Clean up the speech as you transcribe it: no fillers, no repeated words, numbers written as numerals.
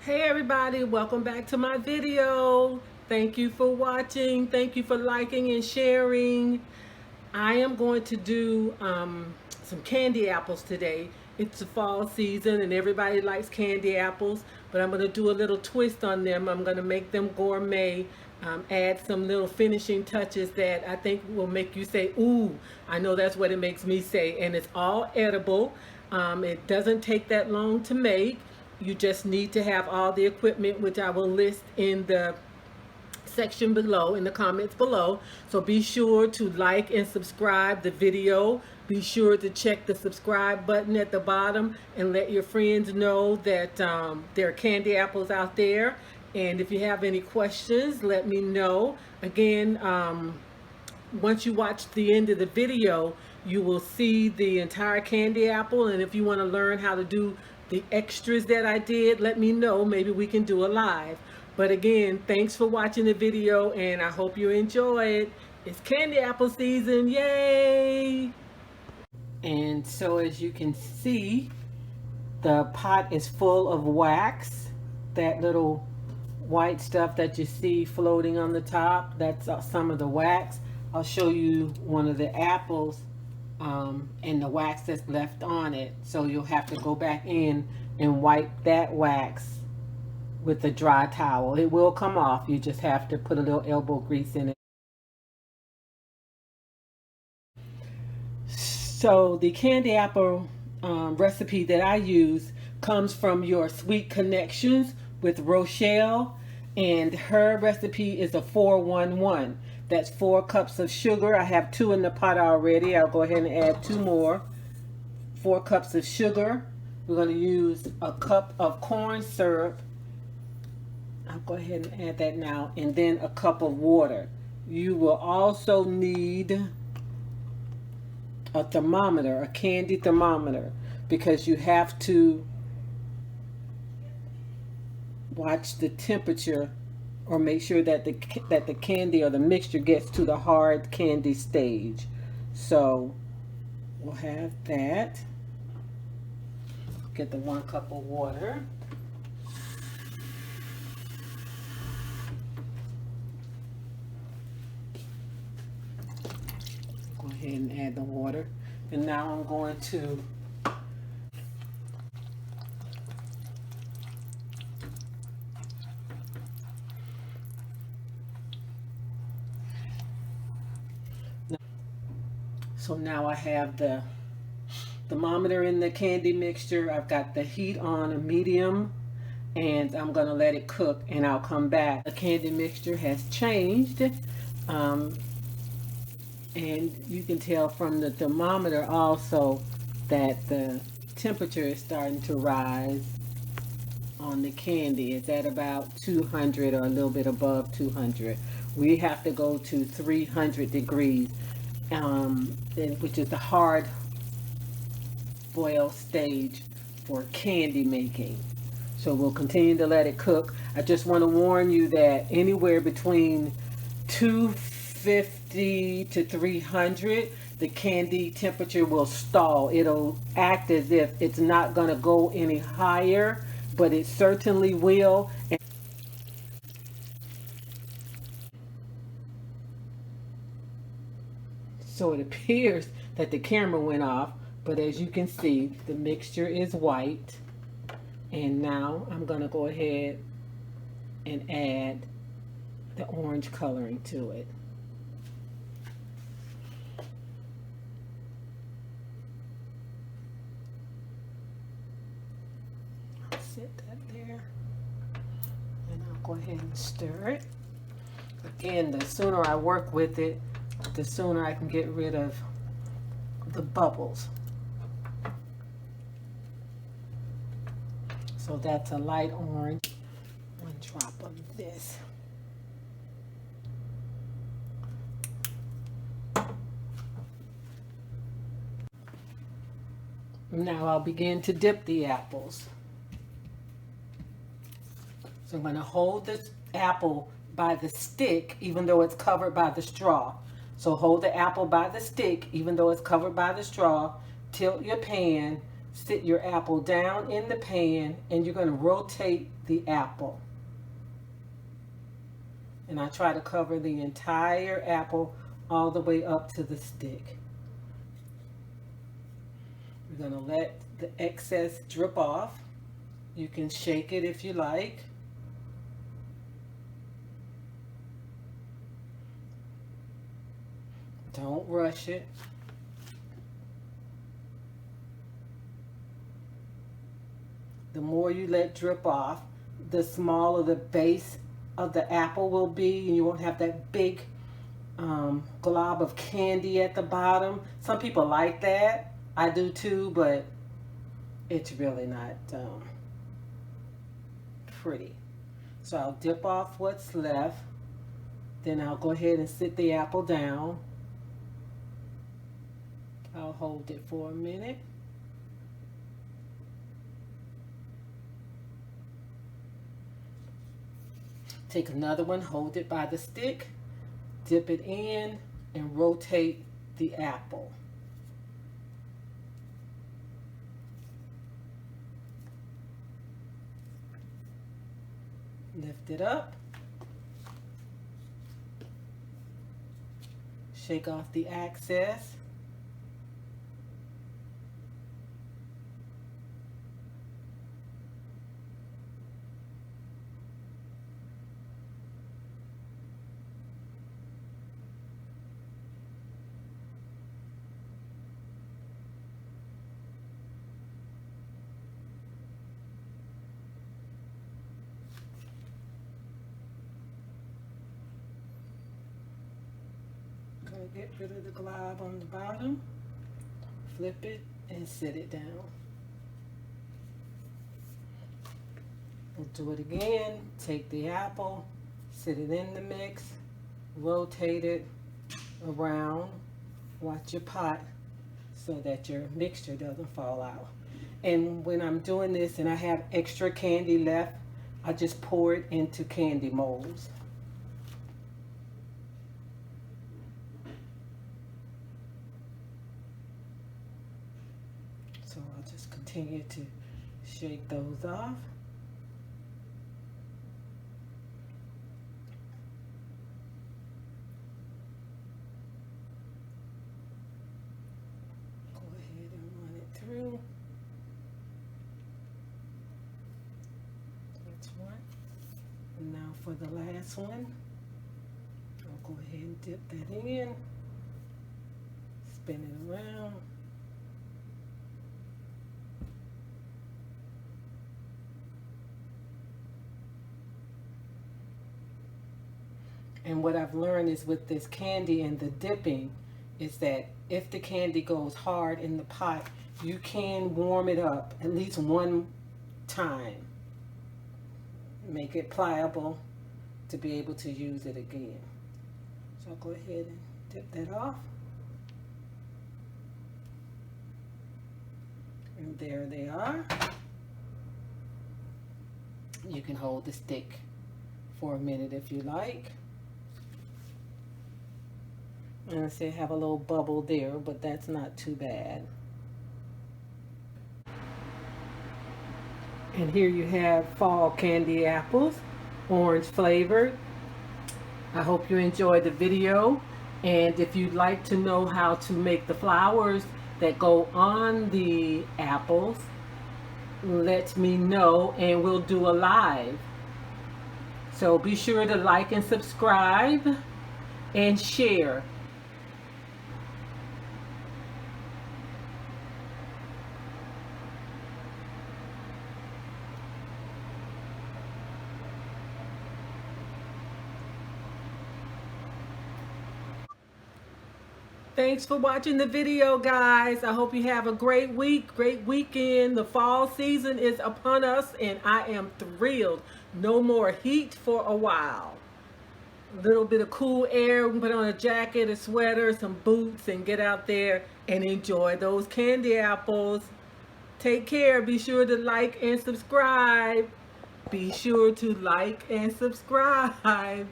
Hey everybody, welcome back to my video. Thank you for watching. Thank you for liking and sharing. I am going to do some candy apples today. It's the fall season and everybody likes candy apples, but I'm going to do a little twist on them. I'm going to make them gourmet, add some little finishing touches that I think will make you say, ooh, I know that's what it makes me say. And it's all edible. It doesn't take that long to make. You just need to have all the equipment, which I will list in the section below, in the comments below. So be sure to like and subscribe the video. Be sure to check the subscribe button at the bottom and let your friends know that there are candy apples out there. And if you have any questions, let me know. Again, once you watch the end of the video, you will see the entire candy apple. And if you want to learn how to do the extras that I did, let me know. Maybe we can do a live. But again, thanks for watching the video and I hope you enjoy it. It's candy apple season, yay! And so as you can see, the pot is full of wax. That little white stuff that you see floating on the top, that's some of the wax. I'll show you one of the apples and the wax that's left on it. So you'll have to go back in and wipe that wax with a dry towel. It will come off. You just have to put a little elbow grease in it. So the candy apple recipe that I use comes from your Sweet Connections with Rochelle, and her recipe is a 4-1-1. That's 4 cups of sugar. I have 2 in the pot already. I'll go ahead and add 2 more. 4 cups of sugar. We're going to use a cup of corn syrup. I'll go ahead and add that now, and then a cup of water. You will also need a thermometer, a candy thermometer, because you have to watch the temperature or make sure that the candy or the mixture gets to the hard candy stage. So we'll have that. Get the 1 cup of water. Go ahead and add the water. And now I'm going to So now I have the thermometer in the candy mixture. I've got the heat on a medium and I'm going to let it cook and I'll come back. The candy mixture has changed and you can tell from the thermometer also that the temperature is starting to rise on the candy. It's at about 200 or a little bit above 200. We have to go to 300 degrees, which is the hard boil stage for candy making. So we'll continue to let it cook. I just want to warn you that anywhere between 250 to 300, the candy temperature will stall. It'll act as if it's not going to go any higher, but it certainly will. So it appears that the camera went off, but as you can see, the mixture is white. And now I'm going to go ahead and add the orange coloring to it. I'll set that there. And I'll go ahead and stir it. Again, the sooner I work with it, the sooner I can get rid of the bubbles. So that's a light orange. 1 drop of this. Now I'll begin to dip the apples. So I'm going to hold this apple by the stick even though it's covered by the straw. So hold the apple by the stick even though it's covered by the straw. Tilt your pan sit your apple down in the pan and you're going to rotate the apple. And I try to cover the entire apple all the way up to the stick. We're going to let the excess drip off. You can shake it if you like. Don't rush it. The more you let drip off, the smaller the base of the apple will be, and you won't have that big glob of candy at the bottom. Some people like that. I do too, but it's really not pretty. So I'll dip off what's left. Then I'll go ahead and sit the apple down. I'll hold it for a minute. Take another one, hold it by the stick, dip it in, and rotate the apple. Lift it up. Shake off the excess. Get rid of the glob on the bottom, flip it, and sit it down. We'll do it again. Take the apple, sit it in the mix, rotate it around. Watch your pot so that your mixture doesn't fall out. And when I'm doing this and I have extra candy left, I just pour it into candy molds. So I'll just continue to shake those off. Go ahead and run it through. That's one. And now for the last one, I'll go ahead and dip that in, spin it around. And what I've learned is with this candy and the dipping is that if the candy goes hard in the pot, you can warm it up at least one time. Make it pliable to be able to use it again. So I'll go ahead and dip that off. And there they are. You can hold the stick for a minute if you like. And I say have a little bubble there, but that's not too bad. And here you have fall candy apples, orange flavored. I hope you enjoyed the video. And if you'd like to know how to make the flowers that go on the apples, let me know and we'll do a live. So be sure to like and subscribe and share. Thanks for watching the video, guys. I hope you have a great week, great weekend. The fall season is upon us and I am thrilled. No more heat for a while. A little bit of cool air, we can put on a jacket, a sweater, some boots, and get out there and enjoy those candy apples. Take care. Be sure to like and subscribe. Be sure to like and subscribe.